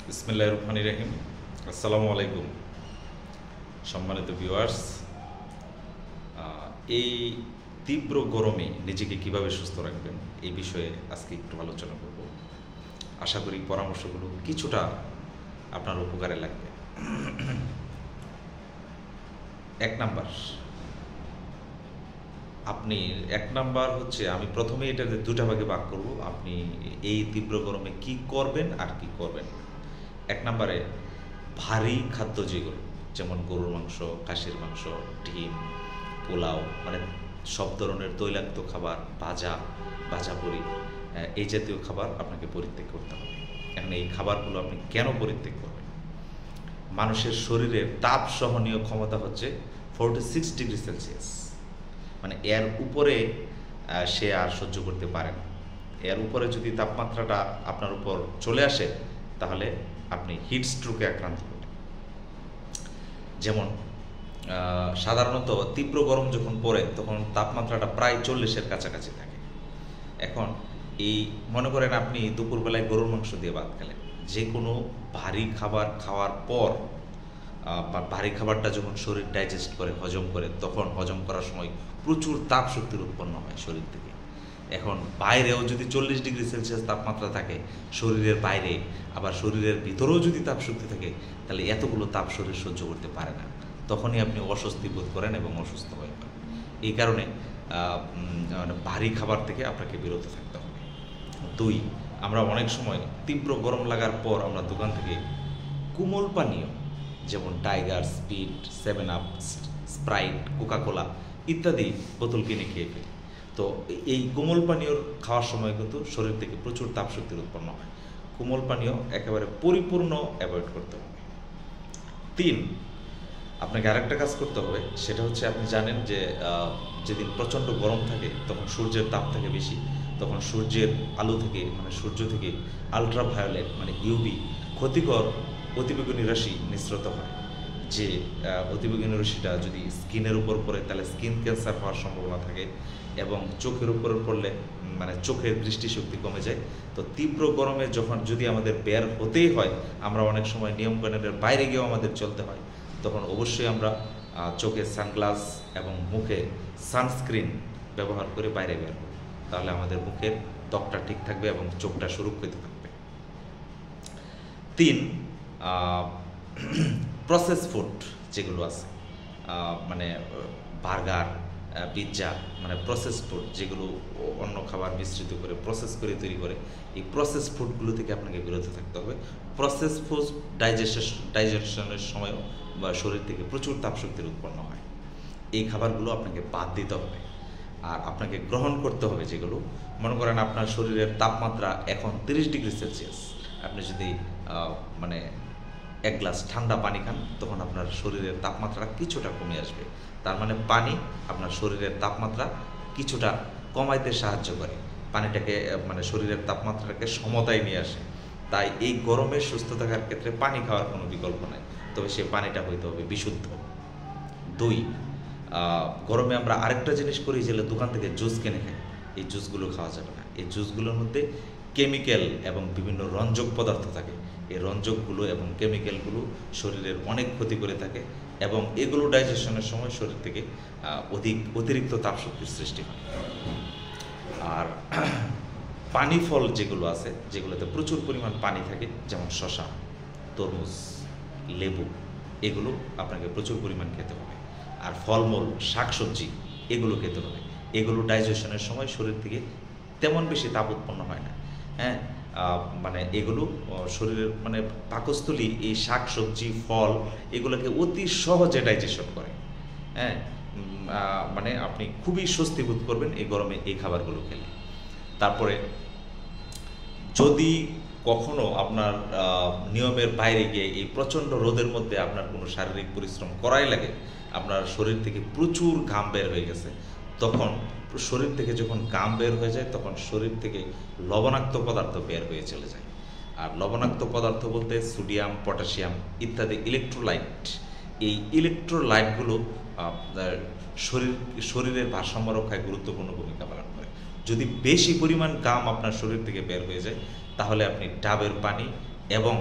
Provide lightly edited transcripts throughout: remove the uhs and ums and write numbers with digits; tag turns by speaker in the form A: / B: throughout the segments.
A: বিসমিল্লাহির রহমানির রহিম। আসসালামু আলাইকুম সম্মানিত ভিউয়ার্স। এই তীব্র গরমে নিজেকে কিভাবে সুস্থ রাখবেন এই বিষয়ে আজকে একটু আলোচনা করব। আশা করি পরামর্শগুলো কিছুটা আপনার উপকারে লাগবে। এক নাম্বার হচ্ছে, আমি প্রথমে এটাতে দুটা ভাগে ভাগ করব। আপনি এই তীব্র গরমে কি করবেন আর কি করবেন না। এক নাম্বারে ভারী খাদ্য যেগুলো, যেমন গরুর মাংস, খাসির মাংস, ডিম, পোলাও, মানে সব ধরনের তৈলাক্ত খাবার, ভাজা পুরি, এই জাতীয় খাবার আপনাকে পরিত্যাগ করতে হবে। এখন এই খাবারগুলো আপনি কেন পরিত্যাগ করবেন? মানুষের শরীরের তাপ সহনীয় ক্ষমতা হচ্ছে 46 ডিগ্রি সেলসিয়াস। মানে এর উপরে সে আর সহ্য করতে পারে না। এর উপরে যদি তাপমাত্রাটা আপনার উপর চলে আসে, তাহলে আপনি হিট স্ট্রোকে আক্রান্ত হবেন। যেমন সাধারণত তীব্র গরম যখন পড়ে তখন তাপমাত্রাটা প্রায় 40-এর কাছাকাছি থাকে। এখন এই মনে করেন আপনি দুপুরবেলায় গরুর মাংস দিয়ে ভাত খেলেন, যে কোনো ভারী খাবার খাওয়ার পর বা ভারী খাবারটা যখন শরীর ডাইজেস্ট করে, হজম করে, তখন হজম করার সময় প্রচুর তাপ শক্তির উৎপন্ন হয় শরীর থেকে। এখন বাইরেও যদি 40 ডিগ্রি সেলসিয়াস তাপমাত্রা থাকে শরীরের বাইরে, আবার শরীরের ভিতরেও যদি তাপ শক্তি থাকে, তাহলে এতগুলো তাপ শরীর সহ্য করতে পারে না। তখনই আপনি অস্বস্তি বোধ করেন এবং অসুস্থ হয়ে পড়েন। এই কারণে ভারী খাবার থেকে আপনাকে বিরত থাকতে হবে। 2, আমরা অনেক সময় তীব্র গরম লাগার পর আমরা দোকান থেকে কোমল পানীয় যেমন tiger, speed, 7 up, Sprite, Coca Cola ইত্যাদি বোতল কিনে খেয়ে ফেলি। তো এই কোমল পানীয় খাওয়ার সময় কিন্তু শরীর থেকে প্রচুর তাপশক্তির উৎপন্ন হয়। কোমল পানীয় একেবারে পরিপূর্ণ অ্যাভয়েড করতে হবে। 3, আপনাকে আরেকটা কাজ করতে হবে, সেটা হচ্ছে আপনি জানেন যে যেদিন প্রচণ্ড গরম থাকে তখন সূর্যের তাপ থাকে বেশি, তখন সূর্যের আলো থেকে, মানে সূর্য থেকে আলট্রাভায়োলেট মানে ইউভি ক্ষতিকর অতিবেগুনি রশ্মি নিঃসৃত হয়। যে অতিবেগুনি রশ্মিটা যদি স্কিনের উপর পড়ে তাহলে স্কিন ক্যান্সার হওয়ার সম্ভাবনা থাকে, এবং চোখের উপর পড়লে মানে চোখের দৃষ্টিশক্তি কমে যায়। তো তীব্র গরমে যখন যদি আমাদের বের হতেই হয়, আমরা অনেক সময় নিয়মকানুনের বাইরে গিয়েও আমাদের চলতে হয়, তখন অবশ্যই আমরা চোখে সানগ্লাস এবং মুখে সানস্ক্রিন ব্যবহার করে বাইরে বের হব। তাহলে আমাদের মুখের ত্বকটা ঠিক থাকবে এবং চোখটা সুরক্ষিত থাকবে। 3, প্রসেস ফুড যেগুলো আছে, মানে বার্গার, পিৎজা, মানে প্রসেস ফুড যেগুলো অন্য খাবার মিশ্রিত করে প্রসেস করে তৈরি করে, এই প্রসেস ফুডগুলো থেকে আপনাকে বিরত থাকতে হবে। প্রসেস ফুড ডাইজেশনের সময়ও বা শরীর থেকে প্রচুর তাপশক্তির উৎপন্ন হয়। এই খাবারগুলো আপনাকে বাদ দিতে হবে। আর আপনাকে গ্রহণ করতে হবে যেগুলো, মনে করেন আপনার শরীরের তাপমাত্রা এখন 30 ডিগ্রি সেলসিয়াস, আপনি যদি মানে 1 গ্লাস ঠান্ডা পানি খান, তখন আপনার শরীরের তাপমাত্রা কিছুটা কমে আসবে। তার মানে পানি আপনার শরীরের তাপমাত্রা কিছুটা কমাইতে সাহায্য করে, পানিটাকে মানে শরীরের তাপমাত্রাটাকে সমতায় নিয়ে আসে। তাই এই গরমে সুস্থ থাকার ক্ষেত্রে পানি খাওয়ার কোনো বিকল্প নাই, তবে সে পানিটা হইতে হবে বিশুদ্ধ। 2, গরমে আমরা আরেকটা জিনিস করি, যে দোকান থেকে জুস কিনে খাই, এই জুসগুলো খাওয়া যাবে না। এই জুসগুলোর মধ্যে কেমিক্যাল এবং বিভিন্ন রঞ্জক পদার্থ থাকে। এই রঞ্জকগুলো এবং কেমিক্যালগুলো শরীরের অনেক ক্ষতি করে থাকে, এবং এগুলো ডাইজেশনের সময় শরীর থেকে অতিরিক্ত তাপশক্তির সৃষ্টি হয়। আর পানি ফল যেগুলো আছে, যেগুলোতে প্রচুর পরিমাণ পানি থাকে, যেমন শসা, তরমুজ, লেবু, এগুলো আপনাকে প্রচুর পরিমাণ খেতে হবে। আর ফলমূল, শাকসবজি এগুলো খেতে হবে। এগুলো ডাইজেশনের সময় শরীর থেকে তেমন বেশি তাপ উৎপন্ন হয় না। হ্যাঁ, মানে এগুলো শরীরের মানে পাকস্থলী এই শাকসবজি, ফল এগুলোকে অতি সহজে ডাইজেশন করে। হ্যাঁ, মানে আপনি খুবই স্বস্তি বোধ করবেন এই গরমে এই খাবারগুলো খেলে। তারপরে যদি কখনো আপনার নিয়মের বাইরে গিয়ে এই প্রচণ্ড রোদের মধ্যে আপনার কোনো শারীরিক পরিশ্রম করাই লাগে, আপনার শরীর থেকে প্রচুর ঘাম বের হয়ে গেছে, তখন শরীর থেকে যখন ঘাম বের হয়ে যায়, তখন শরীর থেকে লবণাক্ত পদার্থ বের হয়ে চলে যায়। আর লবণাক্ত পদার্থ বলতে সোডিয়াম, পটাশিয়াম ইত্যাদি ইলেকট্রোলাইট। এই ইলেকট্রোলাইটগুলো শরীরের ভারসাম্য রক্ষায় গুরুত্বপূর্ণ ভূমিকা পালন করে। যদি বেশি পরিমাণ ঘাম আপনার শরীর থেকে বের হয়ে যায়, তাহলে আপনি ডাবের পানি এবং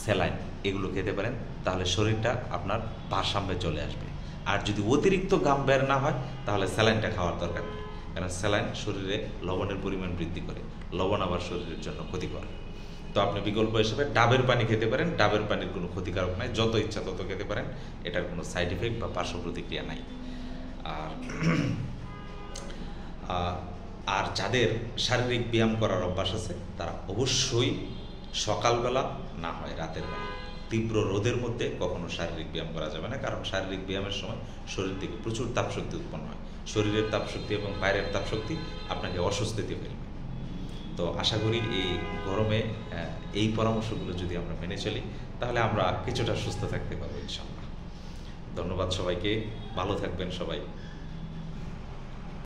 A: স্যালাইন এগুলো খেতে পারেন, তাহলে শরীরটা আপনার ভারসাম্যে চলে আসবে। আর যদি অতিরিক্ত ঘাম বের না হয় তাহলে স্যালাইনটা খাওয়ার দরকার নেই, কারণ স্যালাইন শরীরে লবণের পরিমাণ বৃদ্ধি করে, লবণ আবার শরীরের জন্য ক্ষতিকর। তো আপনি বিকল্প হিসেবে ডাবের পানি খেতে পারেন, ডাবের পানির কোনো ক্ষতিকারক নাই, যত ইচ্ছা তত খেতে পারেন, এটার কোনো সাইড ইফেক্ট বা পার্শ্ব প্রতিক্রিয়া নাই। আর আর যাদের শারীরিক ব্যায়াম করার অভ্যাস আছে তারা অবশ্যই সকালবেলা না হয় রাতের বেলা, তীব্র রোদের মধ্যে কখনো শারীরিক ব্যায়াম করা যাবে না, কারণ শারীরিক ব্যায়ামের সময় শরীর থেকে প্রচুর তাপশক্তি উৎপন্ন হয়। শরীরের তাপশক্তি এবং বাইরের তাপশক্তি আপনাকে অস্বস্তিতে ফেলবে। তো আশা করি এই গরমে এই পরামর্শগুলো যদি আমরা মেনে চলি তাহলে আমরা কিছুটা সুস্থ থাকতে পারবো ইনশাআল্লাহ। ধন্যবাদ সবাইকে, ভালো থাকবেন সবাই।